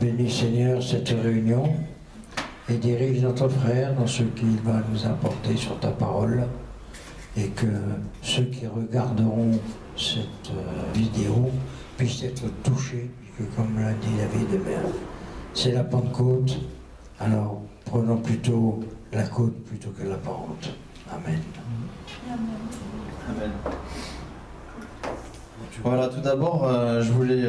bénis Seigneur cette réunion et dirige notre frère dans ce qu'il va nous apporter sur ta parole, et que ceux qui regarderont cette vidéo puissent être touchés, puisque comme l'a dit David, c'est la Pentecôte, alors prenons plutôt la côte plutôt que la pente. Amen. Amen. Voilà, tout d'abord, je voulais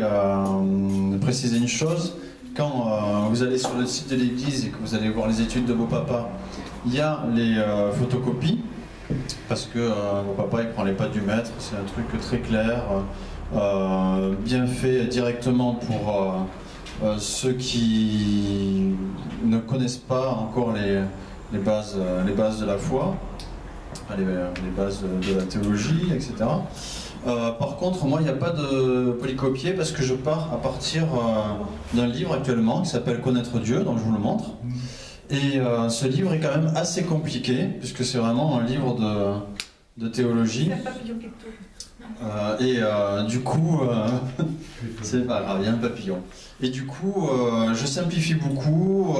préciser une chose. Quand vous allez sur le site de l'église et que vous allez voir les études de vos papas, il y a les photocopies, parce que vos papas il prend les pas du maître, c'est un truc très clair, bien fait directement pour ceux qui ne connaissent pas encore les bases de la foi, les bases de la théologie, etc. Par contre, moi, il n'y a pas de polycopier parce que je pars à partir d'un livre actuellement qui s'appelle Connaître Dieu, donc je vous le montre. Et ce livre est quand même assez compliqué, puisque c'est vraiment un livre de théologie. Du coup, c'est pas grave, il y a un papillon. Et du coup, je simplifie beaucoup,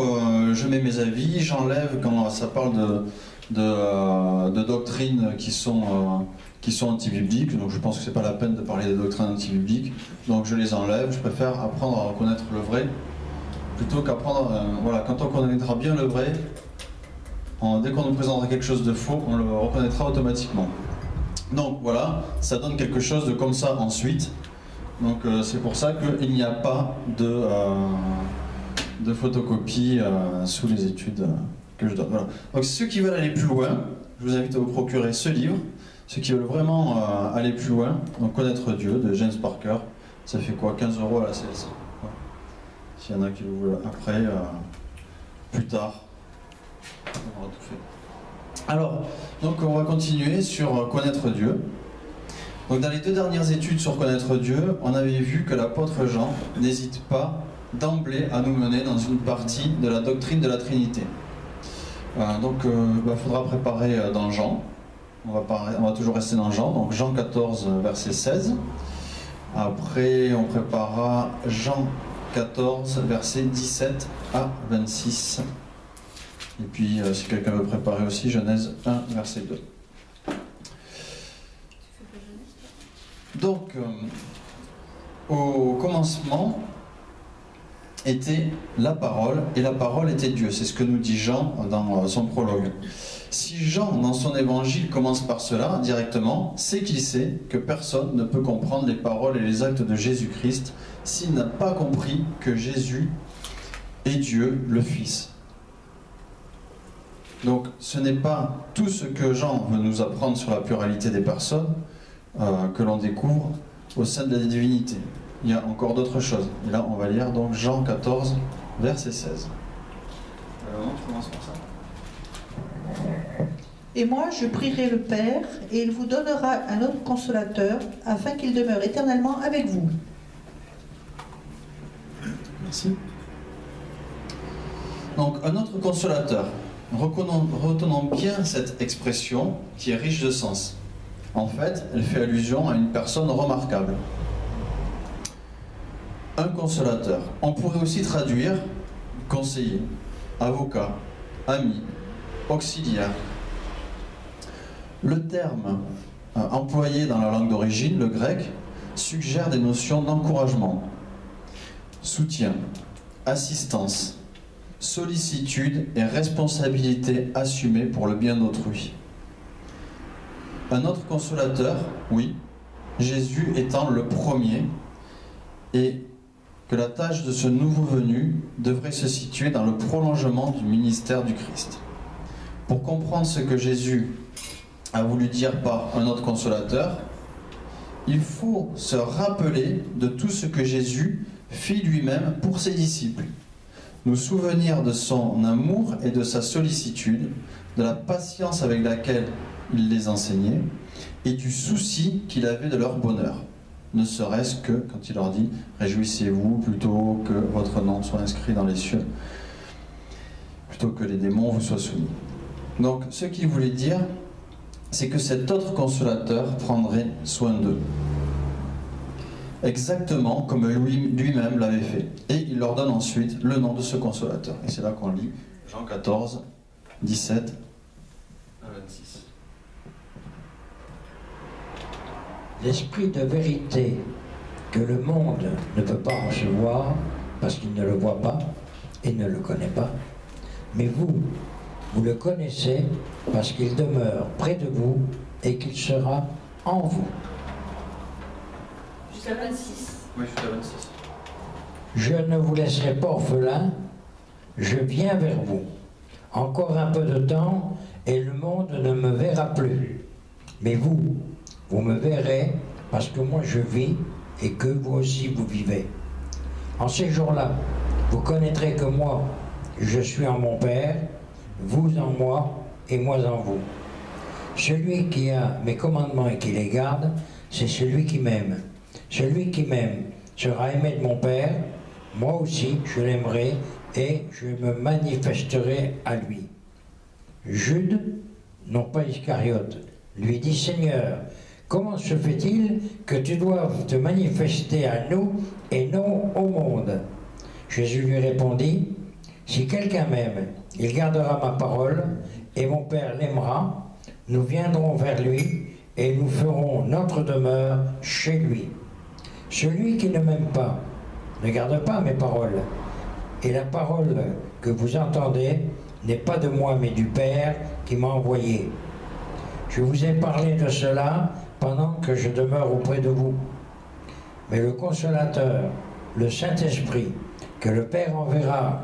je mets mes avis, j'enlève quand ça parle de doctrines qui sont anti-bibliques, donc je pense que c'est pas la peine de parler des doctrines anti-bibliques, donc je les enlève. Je préfère apprendre à reconnaître le vrai plutôt qu'apprendre, voilà, quand on connaîtra bien le vrai, dès qu'on nous présentera quelque chose de faux, on le reconnaîtra automatiquement. Donc voilà, ça donne quelque chose de comme ça ensuite. Donc c'est pour ça qu'il n'y a pas de photocopie sous les études que je donne. Voilà. Donc ceux qui veulent aller plus loin, je vous invite à vous procurer ce livre. Ceux qui veulent vraiment aller plus loin, donc Connaître Dieu de James Parker, ça fait quoi, 15 € à la CLC. S'il y en a qui le veulent après, plus tard, on aura tout fait. Alors, donc on va continuer sur Connaître Dieu. Donc dans les 2 dernières études sur Connaître Dieu, on avait vu que l'apôtre Jean n'hésite pas d'emblée à nous mener dans une partie de la doctrine de la Trinité. Donc il faudra préparer dans Jean. On va toujours rester dans Jean, donc Jean 14, verset 16. Après, on préparera Jean 14, verset 17 à 26. Et puis, si quelqu'un veut préparer aussi, Genèse 1, verset 2. Donc, au commencement était la parole, et la parole était Dieu. C'est ce que nous dit Jean dans son prologue. Si Jean, dans son évangile, commence par cela directement, c'est qu'il sait que personne ne peut comprendre les paroles et les actes de Jésus-Christ s'il n'a pas compris que Jésus est Dieu, le Fils. Donc ce n'est pas tout ce que Jean veut nous apprendre sur la pluralité des personnes que l'on découvre au sein de la divinité. Il y a encore d'autres choses. Et là, on va lire donc Jean 14, verset 16. Alors, on commence par ça. Et moi, je prierai le Père, et il vous donnera un autre consolateur, afin qu'il demeure éternellement avec vous. Merci. Donc, un autre consolateur. Retenons bien cette expression qui est riche de sens. En fait, elle fait allusion à une personne remarquable. Un consolateur. On pourrait aussi traduire conseiller, avocat, ami, auxiliaire. Le terme employé dans la langue d'origine, le grec, suggère des notions d'encouragement, soutien, assistance, sollicitude et responsabilité assumée pour le bien d'autrui. Un autre consolateur, oui, Jésus étant le premier, et que la tâche de ce nouveau venu devrait se situer dans le prolongement du ministère du Christ. Pour comprendre ce que Jésus a voulu dire par un autre consolateur, il faut se rappeler de tout ce que Jésus fit lui-même pour ses disciples, nous souvenir de son amour et de sa sollicitude, de la patience avec laquelle il les enseignait et du souci qu'il avait de leur bonheur, ne serait-ce que quand il leur dit « Réjouissez-vous plutôt que votre nom soit inscrit dans les cieux, plutôt que les démons vous soient soumis. » Donc ce qu'il voulait dire, c'est que cet autre consolateur prendrait soin d'eux. exactement comme lui-même l'avait fait. Et il leur donne ensuite le nom de ce consolateur. Et c'est là qu'on lit Jean 14, 17 à 26. L'esprit de vérité que le monde ne peut pas recevoir parce qu'il ne le voit pas et ne le connaît pas, mais vous le connaissez parce qu'il demeure près de vous et qu'il sera en vous. Jusqu'à 26. Oui, jusqu'à 26. Je ne vous laisserai pas orphelin, je viens vers vous. Encore un peu de temps et le monde ne me verra plus. Mais vous me verrez parce que moi je vis et que vous aussi vous vivez. En ces jours-là, vous connaîtrez que moi, je suis en mon Père, vous en moi et moi en vous. Celui qui a mes commandements et qui les garde, c'est celui qui m'aime. Celui qui m'aime sera aimé de mon Père, moi aussi je l'aimerai et je me manifesterai à lui. Jude, non pas Iscariote, lui dit: Seigneur, comment se fait-il que tu doives te manifester à nous et non au monde? Jésus lui répondit: si quelqu'un m'aime, il gardera ma parole, et mon Père l'aimera. Nous viendrons vers lui, et nous ferons notre demeure chez lui. Celui qui ne m'aime pas ne garde pas mes paroles, et la parole que vous entendez n'est pas de moi, mais du Père qui m'a envoyé. Je vous ai parlé de cela pendant que je demeure auprès de vous. Mais le Consolateur, le Saint-Esprit, que le Père enverra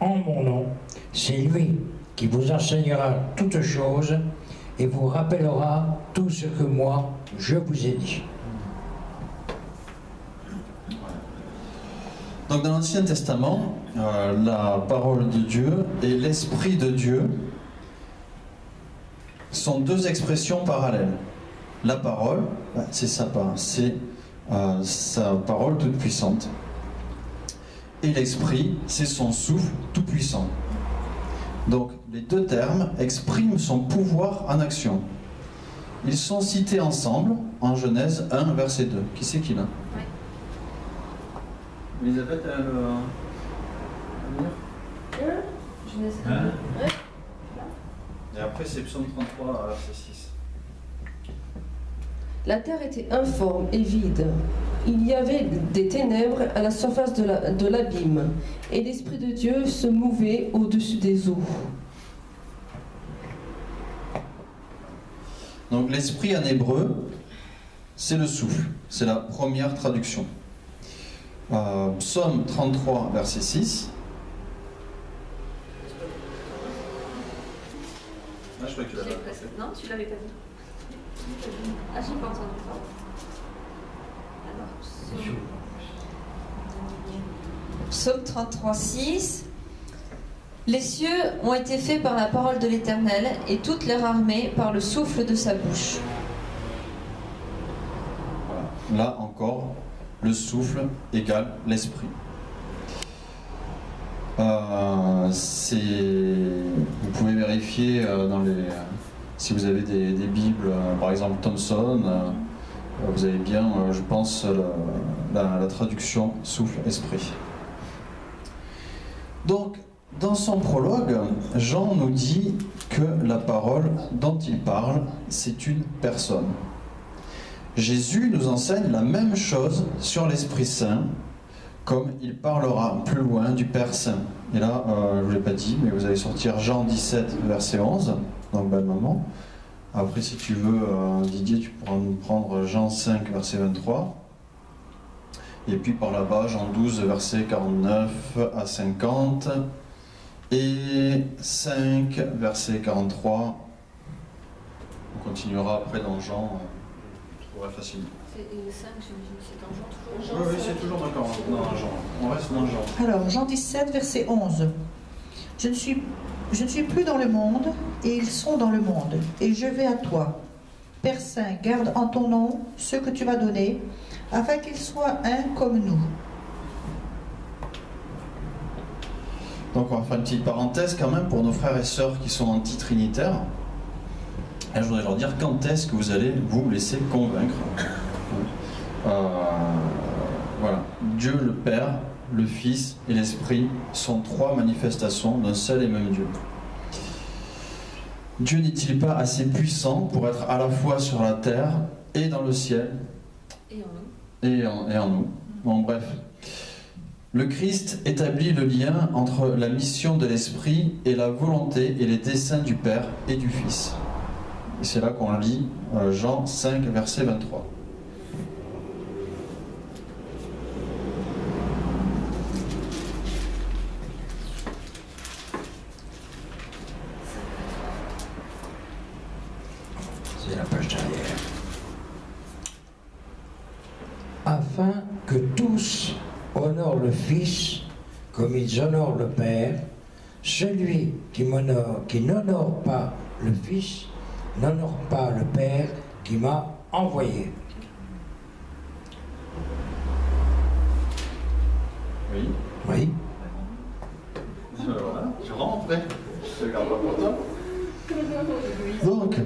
en mon nom, c'est lui qui vous enseignera toutes choses et vous rappellera tout ce que moi je vous ai dit. Donc dans l'Ancien Testament, la parole de Dieu et l'Esprit de Dieu sont deux expressions parallèles. La parole, c'est sa parole toute puissante. Et l'Esprit, c'est son souffle tout puissant. Donc les deux termes expriment son pouvoir en action. Ils sont cités ensemble en Genèse 1, verset 2. Qui c'est qui l'a? Oui. Elisabeth, elle Genèse 1. Hein? Ouais. Et après, c'est Psaume 33, verset 6. La terre était informe et vide. Il y avait des ténèbres à la surface de l'abîme, et l'Esprit de Dieu se mouvait au-dessus des eaux. Donc l'esprit en hébreu, c'est le souffle. C'est la première traduction. Psaume 33, verset 6. Ah, je crois que tu l'avais pas fait. Non, tu l'avais pas dit. Ah, j'ai pas entendu ça. Alors, Psaume 33, 6. Les cieux ont été faits par la parole de l'Éternel, et toute leur armée par le souffle de sa bouche. Voilà. Là encore, le souffle égale l'esprit. Vous pouvez vérifier si vous avez des Bibles, par exemple Thomson, vous avez bien, je pense, la traduction souffle-esprit. Donc, dans son prologue, Jean nous dit que la parole dont il parle, c'est une personne. Jésus nous enseigne la même chose sur l'Esprit Saint, comme il parlera plus loin du Père Saint. Et là, je ne vous l'ai pas dit, mais vous allez sortir Jean 17, verset 11, donc belle maman. Après, si tu veux, Didier, tu pourras nous prendre Jean 5, verset 23. Et puis par là-bas, Jean 12, verset 49 à 50. Et 5, verset 43. On continuera après dans Jean, je trouverai facilement. c'est 5, j'imagine que c'est en Jean toujours. Oui, c'est toujours dans Jean. On reste dans Jean. Alors, Jean 17, verset 11. Je ne suis plus dans le monde, et ils sont dans le monde, et je vais à toi. Père Saint, garde en ton nom ceux que tu m'as donnés, afin qu'ils soient un comme nous. Donc on va faire une petite parenthèse quand même pour nos frères et sœurs qui sont anti-trinitaires. Et je voudrais leur dire quand est-ce que vous allez vous laisser convaincre Dieu le Père, le Fils et l'Esprit sont trois manifestations d'un seul et même Dieu. Dieu n'est-il pas assez puissant pour être à la fois sur la terre et dans le ciel et en nous? Bon, bref. Le Christ établit le lien entre la mission de l'Esprit et la volonté et les desseins du Père et du Fils. Et c'est là qu'on lit Jean 5, verset 23. C'est la page derrière. Afin que tous honorent le Fils comme ils honorent le Père, celui qui n'honore pas le Fils n'honore pas le Père qui m'a envoyé. Oui. Oui. Voilà, je rentre après. Je regarde pas pour toi. Donc,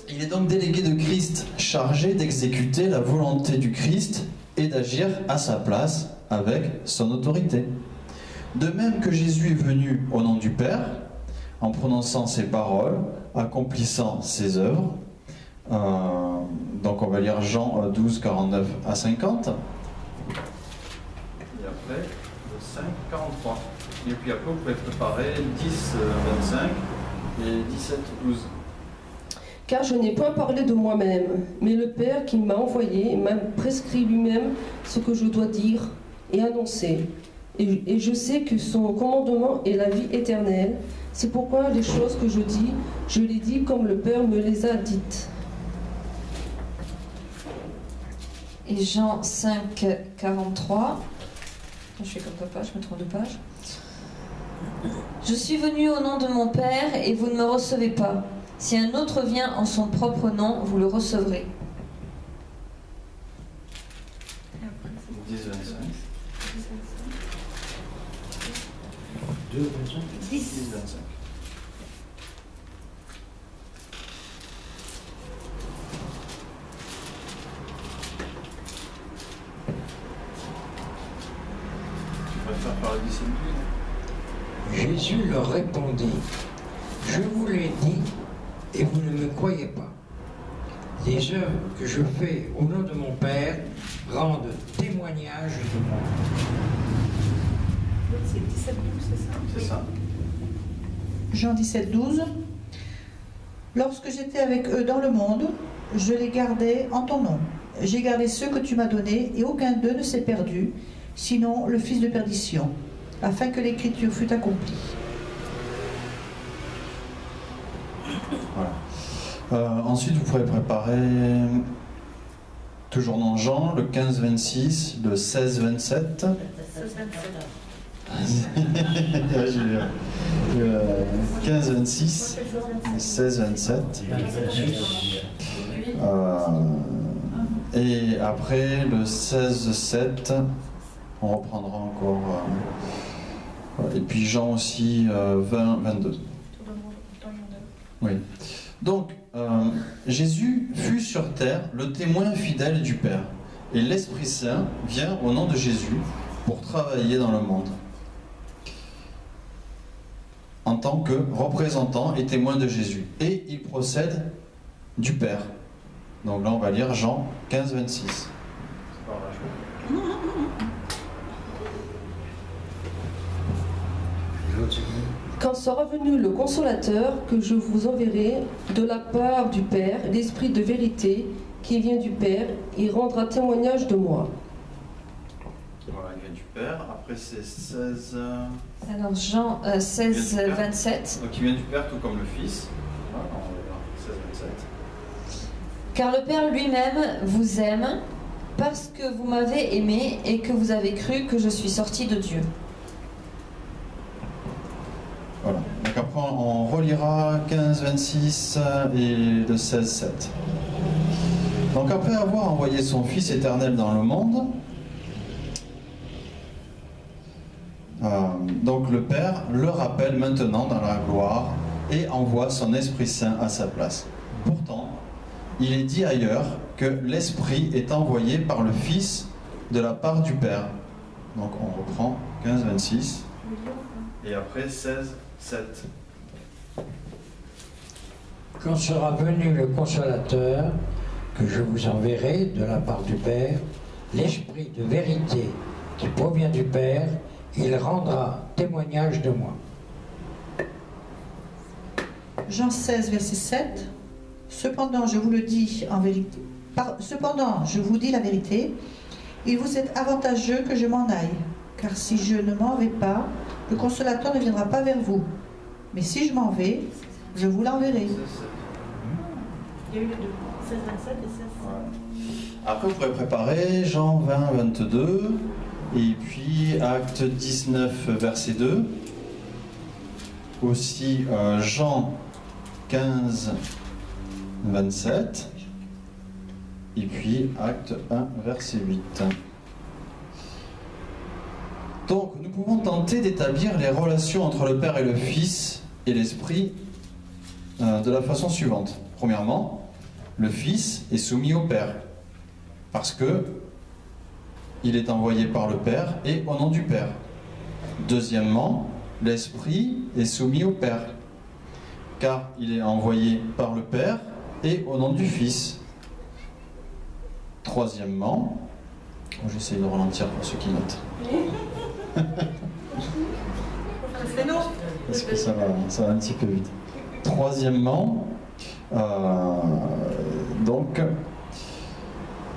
il est donc délégué de Christ, chargé d'exécuter la volonté du Christ et d'agir à sa place avec son autorité. De même que Jésus est venu au nom du Père, en prononçant ses paroles, accomplissant ses œuvres. Donc on va lire Jean 12, 49 à 50. Et après, le 5, 43. Et puis après, vous pouvez préparer 10, 25 et 17, 12. Car je n'ai point parlé de moi-même, mais le Père qui m'a envoyé m'a prescrit lui-même ce que je dois dire et annoncer. Et je sais que son commandement est la vie éternelle. C'est pourquoi les choses que je dis, je les dis comme le Père me les a dites. Et Jean 5, 43. Je fais comme papa, je me trompe de page. Je suis venu au nom de mon Père et vous ne me recevez pas. Si un autre vient en son propre nom, vous le recevrez. 10, 25. 2, 25. 10, 25. Tu préfères par le 17 Jésus leur répondit, je vous l'ai dit et vous ne me croyez pas. Les œuvres que je fais au nom de mon Père rendent témoignage de moi. C'est 17, 12, c'est ça? C'est ça. Jean 17, 12. Lorsque j'étais avec eux dans le monde, je les gardais en ton nom. J'ai gardé ceux que tu m'as donnés, et aucun d'eux ne s'est perdu, sinon le fils de perdition, afin que l'écriture fût accomplie. Voilà. Ensuite, vous pourrez préparer, toujours dans Jean, le 15, 26, le 16, 27. 15, 26, 16, 27. Et après, le 16, 7, on reprendra encore. Et puis Jean aussi, 20, 22. Oui. Donc, Jésus fut sur terre le témoin fidèle du Père. Et l'Esprit Saint vient au nom de Jésus pour travailler dans le monde en tant que représentant et témoin de Jésus. Et il procède du Père. Donc là, on va lire Jean 15, 26. Quand sera venu le Consolateur que je vous enverrai de la part du Père, l'Esprit de vérité qui vient du Père, il rendra témoignage de moi. Voilà, il vient du Père. Après, c'est 16... Alors Jean 16, 27. Donc il vient du Père tout comme le Fils. Voilà, on va lire 16, 27. Car le Père lui-même vous aime parce que vous m'avez aimé et que vous avez cru que je suis sorti de Dieu. Voilà. Donc après, on relira 15, 26 et le 16, 7. Donc après avoir envoyé son Fils éternel dans le monde, donc le Père le rappelle maintenant dans la gloire et envoie son Esprit Saint à sa place. Pourtant, il est dit ailleurs que l'Esprit est envoyé par le Fils de la part du Père. Donc on reprend 15, 26. Et après 16, 7. Quand sera venu le Consolateur, que je vous enverrai de la part du Père, l'Esprit de vérité qui provient du Père, il rendra témoignage de moi. Jean 16, verset 7. Cependant, je vous le dis en vérité. Cependant, je vous dis la vérité, il vous est avantageux que je m'en aille, car si je ne m'en vais pas, le Consolateur ne viendra pas vers vous. Mais si je m'en vais, je vous l'enverrai. Il y a eu les deux, 16, 27 et 16. Ouais. Après, vous pourrez préparer Jean 20, 22, et puis Acte 19, verset 2. Aussi Jean 15, 27. Et puis Acte 1, verset 8. Donc, nous pouvons tenter d'établir les relations entre le Père et le Fils et l'Esprit de la façon suivante. Premièrement, le Fils est soumis au Père, parce que il est envoyé par le Père et au nom du Père. Deuxièmement, l'Esprit est soumis au Père, car il est envoyé par le Père et au nom du Fils. Troisièmement, j'essaie de ralentir pour ceux qui notent. Parce que ça va un petit peu vite. Troisièmement, donc,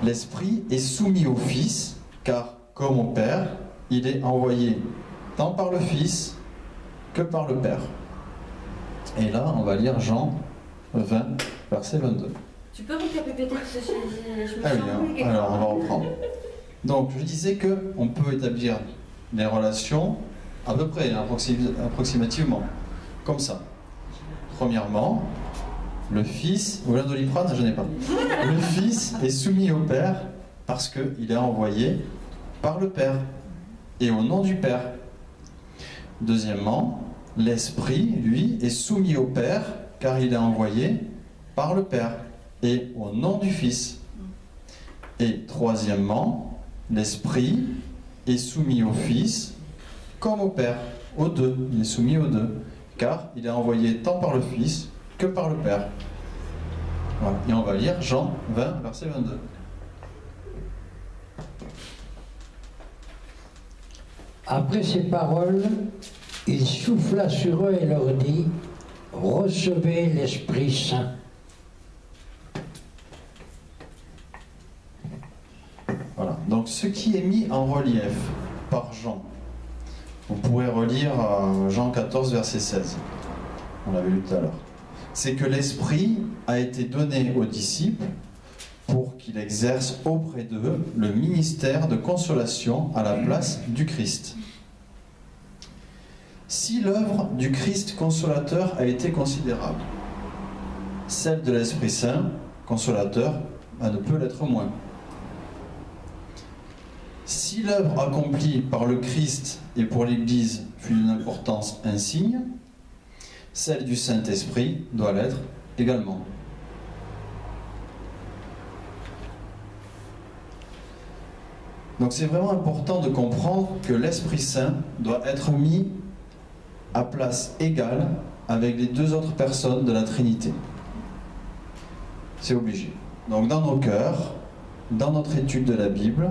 l'Esprit est soumis au Fils, car comme au Père, il est envoyé tant par le Fils que par le Père. Et là, on va lire Jean 20, verset 22. Tu peux récapituler ce que je me Ah oui, sens hein. Alors on va reprendre. Donc, je disais qu'on peut établir les relations à peu près, approximativement, comme ça. Premièrement, le Fils, ou l'Indoliprane, je n'ai pas. Le Fils est soumis au Père parce qu'il est envoyé par le Père et au nom du Père. Deuxièmement, l'Esprit, lui, est soumis au Père car il est envoyé par le Père et au nom du Fils. Et troisièmement, l'Esprit est soumis au Fils comme au Père, aux deux. Il est soumis aux deux, car il est envoyé tant par le Fils que par le Père. Voilà. Et on va lire Jean 20, verset 22. Après ces paroles, il souffla sur eux et leur dit, « Recevez l'Esprit Saint. » Voilà. Donc ce qui est mis en relief par Jean, vous pourrez relire Jean 14, verset 16. On l'avait lu tout à l'heure. C'est que l'Esprit a été donné aux disciples pour qu'il exerce auprès d'eux le ministère de consolation à la place du Christ. Si l'œuvre du Christ consolateur a été considérable, celle de l'Esprit Saint, consolateur, ne peut l'être moins. Si l'œuvre accomplie par le Christ et pour l'Église fut d'une importance insigne, celle du Saint-Esprit doit l'être également. Donc c'est vraiment important de comprendre que l'Esprit Saint doit être mis à place égale avec les deux autres personnes de la Trinité. C'est obligé. Donc dans nos cœurs, dans notre étude de la Bible,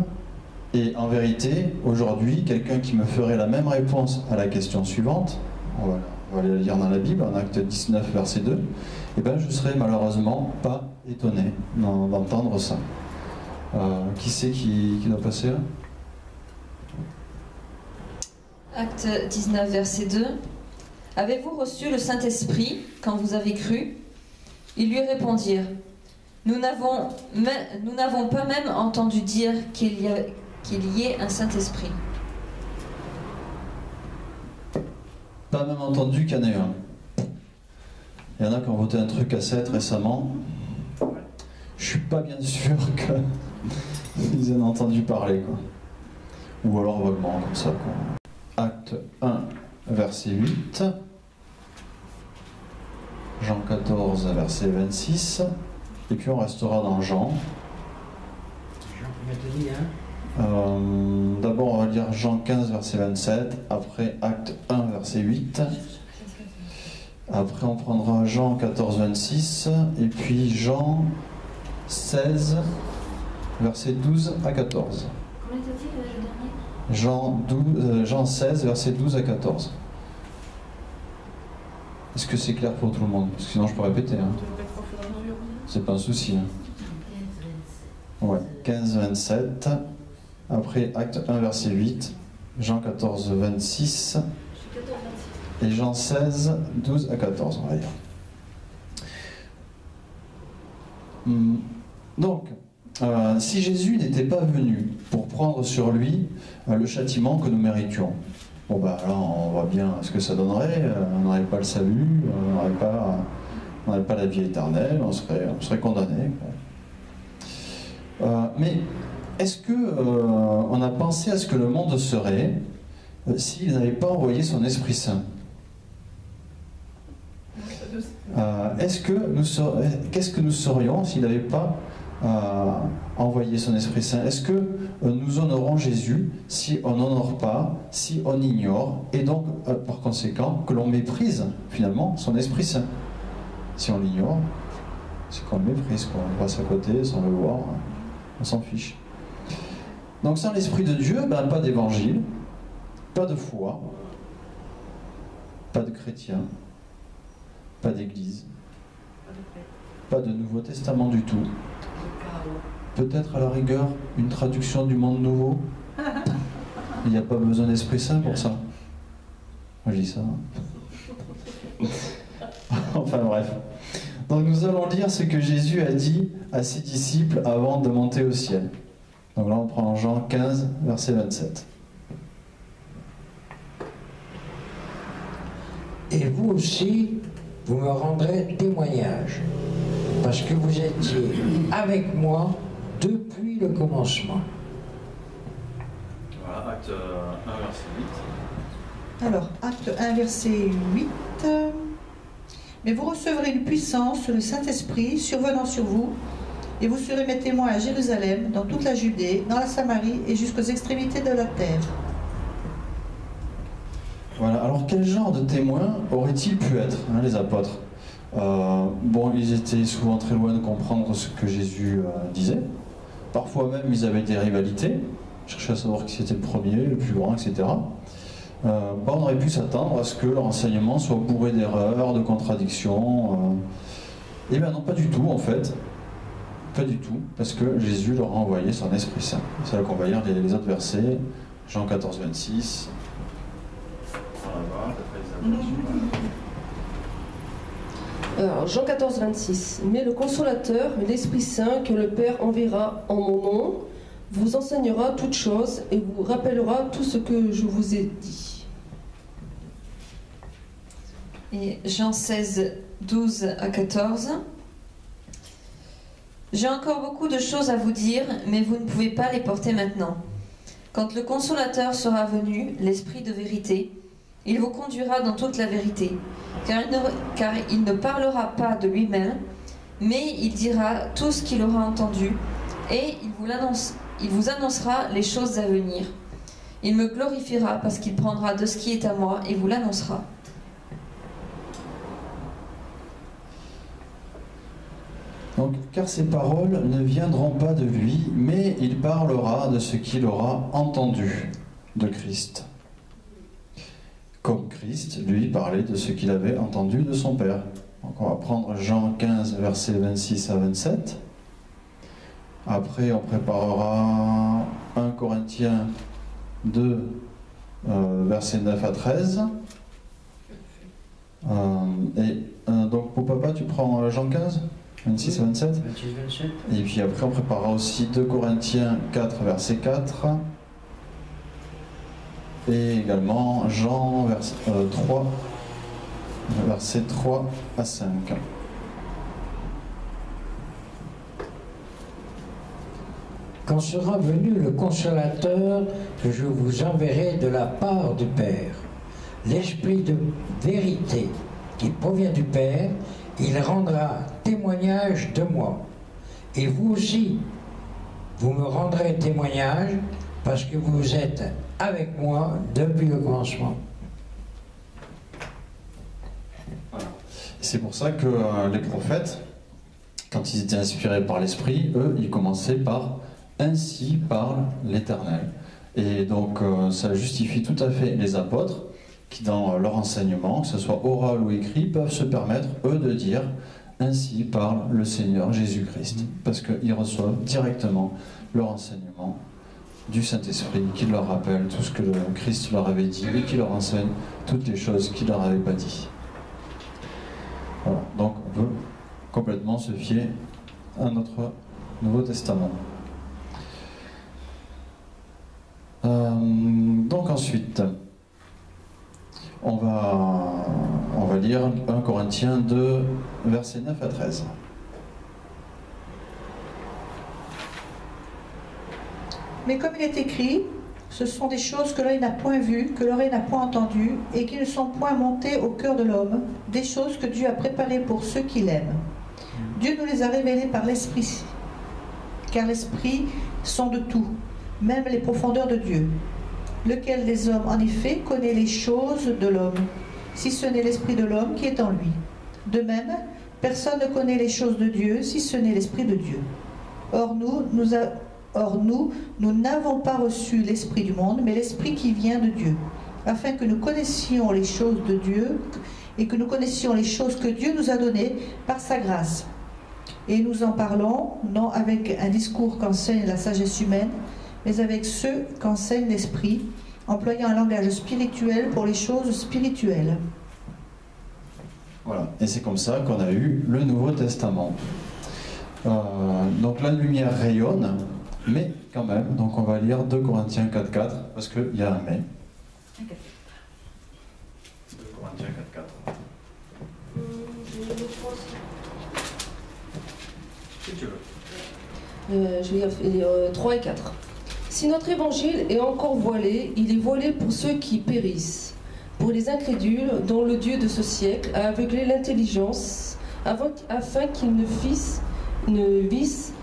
et en vérité, aujourd'hui, quelqu'un qui me ferait la même réponse à la question suivante, on va aller la lire dans la Bible, en Acte 19, verset 2, eh ben, je ne serais malheureusement pas étonné d'entendre ça. Qui c'est qui doit passer là? Acte 19, verset 2. Avez-vous reçu le Saint-Esprit quand vous avez cru? Ils lui répondirent, nous n'avons pas même entendu dire qu'il y ait un Saint-Esprit. Pas même entendu qu'il y en ait un. Il y en a qui ont voté un truc à 7 récemment. Je suis pas bien sûr qu'ils en ont entendu parler, quoi. Ou alors vaguement, comme ça, quoi. Acte 1, verset 8. Jean 14, verset 26. Et puis on restera dans Jean. Jean, combien t'as dit, hein? D'abord, on va lire Jean 15, verset 27, après Acte 1, verset 8. Après, on prendra Jean 14, 26, et puis Jean 16, verset 12 à 14. Comment était-il le dernier? Jean 16, verset 12 à 14. Est-ce que c'est clair pour tout le monde? Parce que sinon, je peux répéter. Hein. C'est pas un souci. Hein. Ouais, 15, 27. Après, Acte 1, verset 8. Jean 14, 26. Et Jean 16, 12 à 14, on va dire. Donc, si Jésus n'était pas venu pour prendre sur lui le châtiment que nous méritions, bon ben là on voit bien ce que ça donnerait, on n'aurait pas le salut, on n'aurait pas la vie éternelle, on serait condamné. Mais est-ce qu'on a pensé à ce que le monde serait s'il n'avait pas envoyé son Esprit Saint? Qu'est-ce que nous serions s'il n'avait pas envoyé son Esprit Saint? Est-ce que nous honorons Jésus si on n'honore pas, si on ignore, et donc par conséquent que l'on méprise finalement son Esprit Saint? Si on l'ignore, c'est qu'on le méprise, quoi. On passe à côté sans le voir, on s'en fiche. Donc sans l'Esprit de Dieu, ben, pas d'évangile, pas de foi, pas de chrétien, pas d'église, pas de Nouveau Testament du tout. Peut-être à la rigueur une traduction du Monde Nouveau. Il n'y a pas besoin d'Esprit Saint pour ça. Moi je dis ça. Enfin bref. Donc nous allons lire ce que Jésus a dit à ses disciples avant de monter au ciel. Donc là on prend Jean 15, verset 27. Et vous aussi, vous me rendrez témoignage, parce que vous étiez avec moi depuis le commencement. Voilà, acte 1, verset 8. Alors, acte 1, verset 8. Mais vous recevrez une puissance, le Saint-Esprit, survenant sur vous, et vous serez mes témoins à Jérusalem, dans toute la Judée, dans la Samarie et jusqu'aux extrémités de la terre. Voilà, alors quel genre de témoins auraient-ils pu être, hein, les apôtres? Bon, ils étaient souvent très loin de comprendre ce que Jésus disait. Parfois même, ils avaient des rivalités, cherchaient à savoir qui c'était le premier, le plus grand, etc. On aurait pu s'attendre à ce que leur enseignement soit bourré d'erreurs, de contradictions. Eh bien non, pas du tout en fait. Pas du tout, parce que Jésus leur a envoyé son Esprit Saint. C'est là qu'on va lire les autres versets. Jean 14, 26. Alors, Jean 14, 26. Mais le Consolateur, l'Esprit Saint, que le Père enverra en mon nom, vous enseignera toutes choses et vous rappellera tout ce que je vous ai dit. Et Jean 16, 12 à 14. J'ai encore beaucoup de choses à vous dire, mais vous ne pouvez pas les porter maintenant. Quand le Consolateur sera venu, l'Esprit de vérité, il vous conduira dans toute la vérité, car il ne parlera pas de lui-même, mais il dira tout ce qu'il aura entendu, et il vous annoncera les choses à venir. Il me glorifiera parce qu'il prendra de ce qui est à moi et vous l'annoncera. Donc, car ces paroles ne viendront pas de lui, mais il parlera de ce qu'il aura entendu de Christ. Comme Christ, lui, parlait de ce qu'il avait entendu de son Père. Donc on va prendre Jean 15, versets 26 à 27. Après, on préparera 1 Corinthiens 2, versets 9 à 13. Donc pour papa, tu prends Jean 15 26 à 27. 26, 27. Et puis après, on préparera aussi 2 Corinthiens 4, verset 4. Et également Jean 3, versets 3 à 5. Quand sera venu le Consolateur que je vous enverrai de la part du Père, l'Esprit de vérité qui provient du Père, il rendra témoignage de moi. Et vous aussi, vous me rendrez témoignage parce que vous êtes avec moi depuis le commencement. C'est pour ça que les prophètes, quand ils étaient inspirés par l'Esprit, eux, ils commençaient par « Ainsi parle l'Éternel ». Et donc ça justifie tout à fait les apôtres qui, dans leur enseignement, que ce soit oral ou écrit, peuvent se permettre, eux, de dire « Ainsi parle le Seigneur Jésus-Christ ». Parce qu'ils reçoivent directement leur enseignement du Saint-Esprit qui leur rappelle tout ce que le Christ leur avait dit et qui leur enseigne toutes les choses qu'il leur avait pas dit. Voilà. Donc on peut complètement se fier à notre Nouveau Testament. Donc ensuite, on va lire 1 Corinthiens 2, versets 9 à 13. Mais comme il est écrit, ce sont des choses que l'œil n'a point vues, que l'oreille n'a point entendues, et qui ne sont point montées au cœur de l'homme, des choses que Dieu a préparées pour ceux qui l'aiment. Dieu nous les a révélées par l'Esprit, car l'Esprit sonde tout, même les profondeurs de Dieu. Lequel des hommes, en effet, connaît les choses de l'homme, si ce n'est l'Esprit de l'homme qui est en lui. De même, personne ne connaît les choses de Dieu, si ce n'est l'Esprit de Dieu. Or nous n'avons pas reçu l'Esprit du monde, mais l'Esprit qui vient de Dieu, afin que nous connaissions les choses de Dieu et que nous connaissions les choses que Dieu nous a données par sa grâce. Et nous en parlons, non avec un discours qu'enseigne la sagesse humaine, mais avec ceux qu'enseigne l'Esprit, employant un langage spirituel pour les choses spirituelles. Voilà, et c'est comme ça qu'on a eu le Nouveau Testament. Donc la lumière rayonne, mais quand même, donc on va lire 2 Corinthiens 4.4, parce qu'il y a un mais. 2 Corinthiens 4.4. Si tu veux. Je vais lire 3 et 4. Si notre évangile est encore voilé, il est voilé pour ceux qui périssent, pour les incrédules dont le Dieu de ce siècle a aveuglé l'intelligence, afin qu'ils ne vissent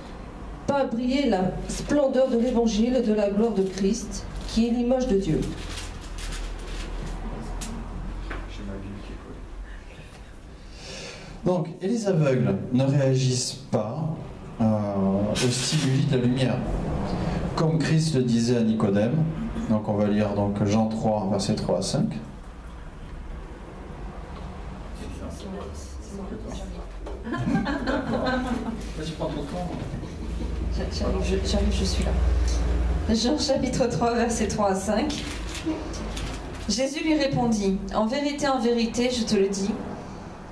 pas briller la splendeur de l'évangile de la gloire de Christ, qui est l'image de Dieu. Donc, et les aveugles ne réagissent pas au stimuli de la lumière. Comme Christ le disait à Nicodème, donc on va lire donc Jean 3, versets 3 à 5. Vas-y, prends ton temps. J'arrive, je suis là. Jean chapitre 3, versets 3 à 5. Jésus lui répondit, « En vérité, je te le dis,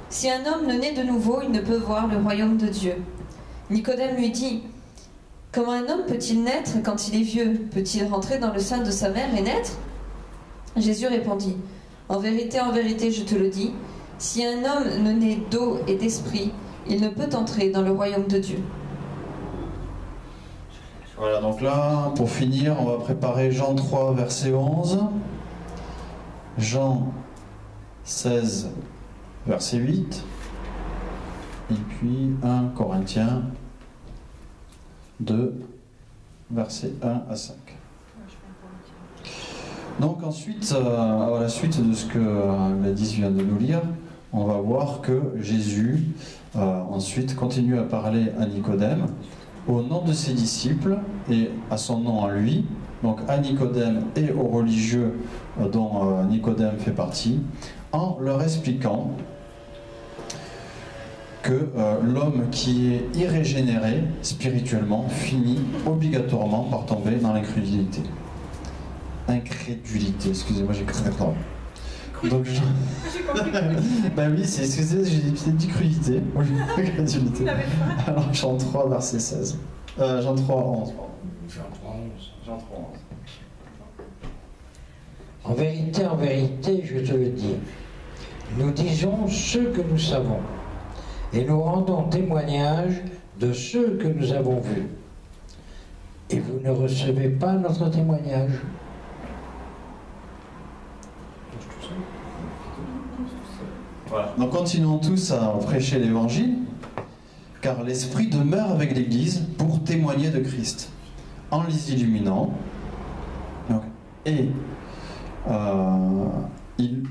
si un homme ne naît de nouveau, il ne peut voir le royaume de Dieu. » Nicodème lui dit, « Comment un homme peut-il naître quand il est vieux? Peut-il rentrer dans le sein de sa mère et naître ?» Jésus répondit, « En vérité, je te le dis, si un homme ne naît d'eau et d'esprit, il ne peut entrer dans le royaume de Dieu. » Voilà, donc là, pour finir, on va préparer Jean 3, verset 11, Jean 16, verset 8, et puis 1 Corinthiens 2, versets 1 à 5. Donc ensuite, à la suite de ce que Gladys vient de nous lire, on va voir que Jésus ensuite continue à parler à Nicodème au nom de ses disciples et à son nom à lui, donc à Nicodème et aux religieux dont Nicodème fait partie, en leur expliquant que l'homme qui est irrégénéré spirituellement finit obligatoirement par tomber dans l'incrédulité. Incrédulité, excusez-moi, j'ai cru d'accord. Donc bah oui, excusez, j'ai dit crudité. Incrédulité. Alors Jean 3, verset 16. Jean 3, 11. Jean 3, 11. En vérité, je te le dis, nous disons ce que nous savons, et nous rendons témoignage de ce que nous avons vu. Et vous ne recevez pas notre témoignage. Voilà. Donc continuons tous à prêcher l'évangile, car l'Esprit demeure avec l'Église pour témoigner de Christ, en les illuminant, Et il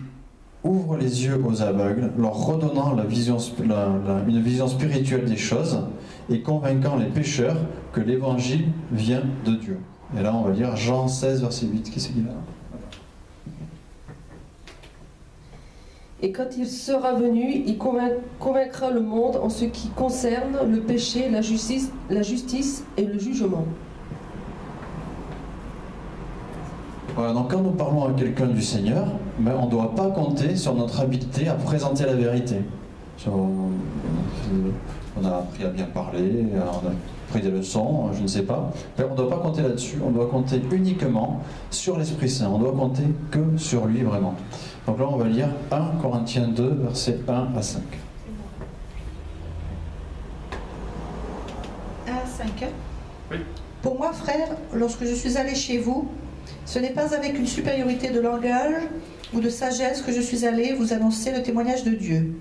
ouvre les yeux aux aveugles, leur redonnant une vision spirituelle des choses et convainquant les pécheurs que l'évangile vient de Dieu. Et là, on va lire Jean 16, verset 8. Qui c'est qui là? Et quand il sera venu, il convaincra le monde en ce qui concerne le péché, la justice et le jugement. Voilà, donc quand nous parlons à quelqu'un du Seigneur, ben, on ne doit pas compter sur notre habileté à présenter la vérité. On a appris à bien parler, on a pris des leçons, je ne sais pas. Ben, on ne doit pas compter là-dessus, on doit compter uniquement sur l'Esprit Saint. On doit compter que sur lui vraiment. Donc là, on va lire 1 Corinthiens 2, versets 1 à 5. 1 à 5. Oui. Pour moi, frère, lorsque je suis allé chez vous, ce n'est pas avec une supériorité de langage ou de sagesse que je suis allé vous annoncer le témoignage de Dieu.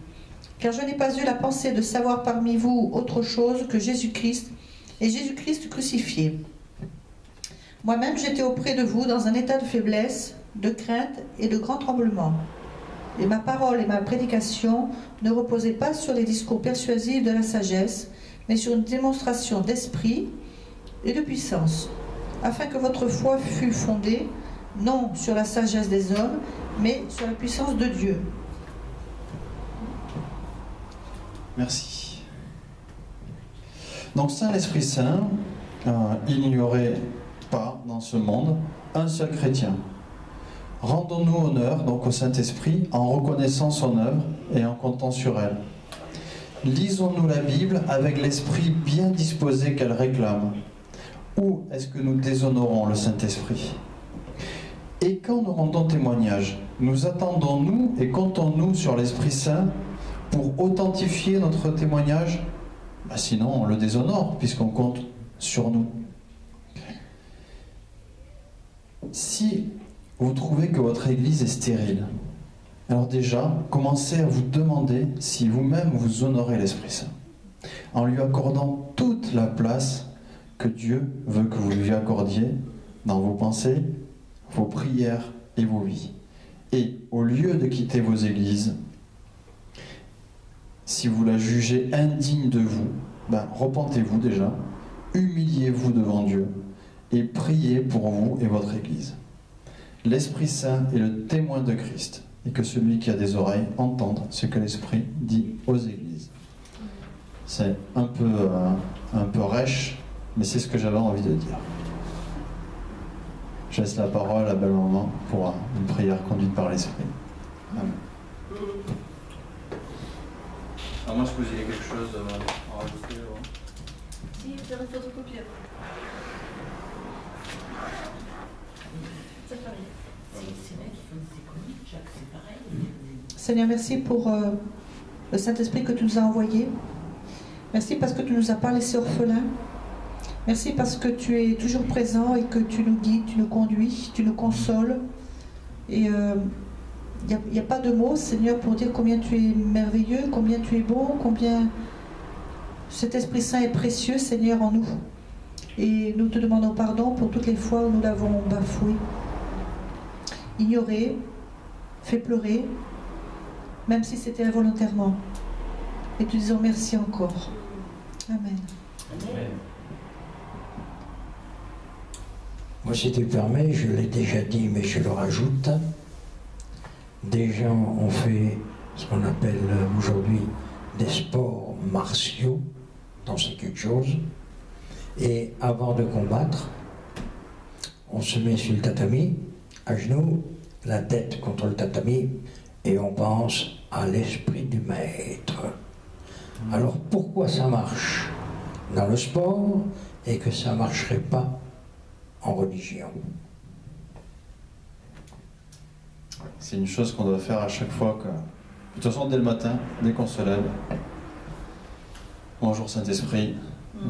Car je n'ai pas eu la pensée de savoir parmi vous autre chose que Jésus-Christ et Jésus-Christ crucifié. Moi-même, j'étais auprès de vous dans un état de faiblesse, de crainte et de grand tremblement. Et ma parole et ma prédication ne reposaient pas sur les discours persuasifs de la sagesse, mais sur une démonstration d'esprit et de puissance, afin que votre foi fût fondée, non sur la sagesse des hommes, mais sur la puissance de Dieu. Merci. Donc sans l'Esprit Saint, il n'y aurait pas dans ce monde un seul chrétien. Rendons-nous honneur donc au Saint-Esprit en reconnaissant son œuvre et en comptant sur elle. Lisons-nous la Bible avec l'esprit bien disposé qu'elle réclame. Ou est-ce que nous déshonorons le Saint-Esprit? Et quand nous rendons témoignage, nous attendons-nous et comptons-nous sur l'Esprit Saint pour authentifier notre témoignage? Sinon, on le déshonore puisqu'on compte sur nous. Si vous trouvez que votre Église est stérile, alors déjà, commencez à vous demander si vous-même vous honorez l'Esprit Saint, en lui accordant toute la place que Dieu veut que vous lui accordiez dans vos pensées, vos prières et vos vies. Et au lieu de quitter vos églises, si vous la jugez indigne de vous, repentez-vous déjà, humiliez-vous devant Dieu et priez pour vous et votre Église. L'Esprit Saint est le témoin de Christ, et que celui qui a des oreilles entende ce que l'Esprit dit aux Églises. C'est un peu rêche, mais c'est ce que j'avais envie de dire. Je laisse la parole à belle maman pour une prière conduite par l'Esprit. Amen. À moins que vous ayez quelque chose à rajouter. Si, faire une photocopie après. C'est pareil. C'est vrai qu'il faut des chroniques, Jacques, c'est pareil. Seigneur, merci pour le Saint-Esprit que tu nous as envoyé. Merci parce que tu ne nous as pas laissés orphelins. Merci parce que tu es toujours présent et que tu nous guides, tu nous conduis, tu nous consoles. Et il n'y a pas de mots, Seigneur, pour dire combien tu es merveilleux, combien tu es bon, combien cet Esprit Saint est précieux, Seigneur, en nous. Et nous te demandons pardon pour toutes les fois où nous l'avons bafoué, ignoré, fait pleurer, même si c'était involontairement. Et te disons merci encore. Amen. Amen. Moi, si tu permets, je l'ai déjà dit, mais je le rajoute. Des gens ont fait ce qu'on appelle aujourd'hui des sports martiaux, dans c'est quelque chose. Et avant de combattre, on se met sur le tatami, à genoux, la tête contre le tatami, et on pense à l'esprit du maître. Alors pourquoi ça marche dans le sport et que ça ne marcherait pas en religion? C'est une chose qu'on doit faire à chaque fois que... De toute façon, dès le matin, dès qu'on se lève. Bonjour Saint-Esprit,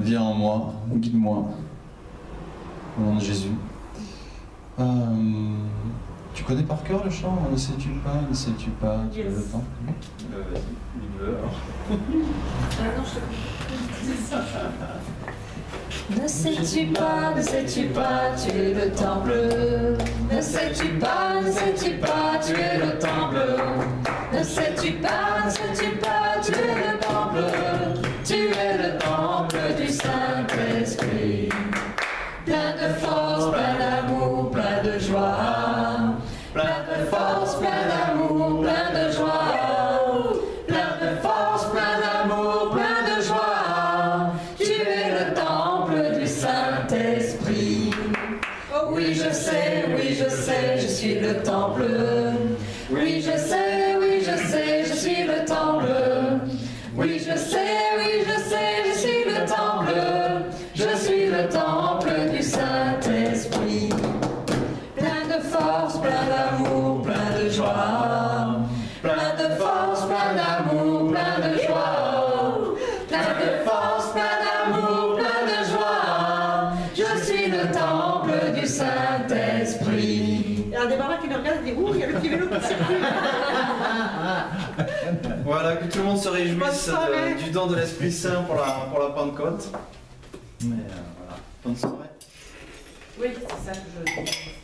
viens en moi, guide-moi. Au nom de Jésus. Tu connais par cœur le chant? Ne sais-tu pas, ne sais-tu pas? Tu as le temps? Vas-y, il veut alors. Ah non, je te comprends. C'est ça. Ne sais-tu pas, tu es le temple. Ne sais-tu pas, tu es le temple. Ne sais-tu pas, tu es le temple. Tu es le temple du Saint-Esprit. Plein de force, plein d'amour, plein de joie. Plein de force, plein d'amour, plein de joie. Plein de force, plein d'amour, plein de joie. Tu es le temple du Saint-Esprit. Oh oui, je sais, je suis le temple. Oui, je sais, je suis le temple. Oui, je sais, je suis le temple. Je suis le temple du Saint-Esprit. Plein de force, plein d'amour, plein de joie. Plein de force, plein d'amour, plein de joie. Plein de force, plein d'amour, plein de joie. Je suis le temple du Saint-Esprit. Il y a des mamans qui me regardent et disent ouh, il y a le petit vélo qui circule. Voilà, que tout le monde se réjouisse du don de l'Esprit Saint pour la Pentecôte. Mais voilà, bonne soirée. Oui, c'est ça que je dis.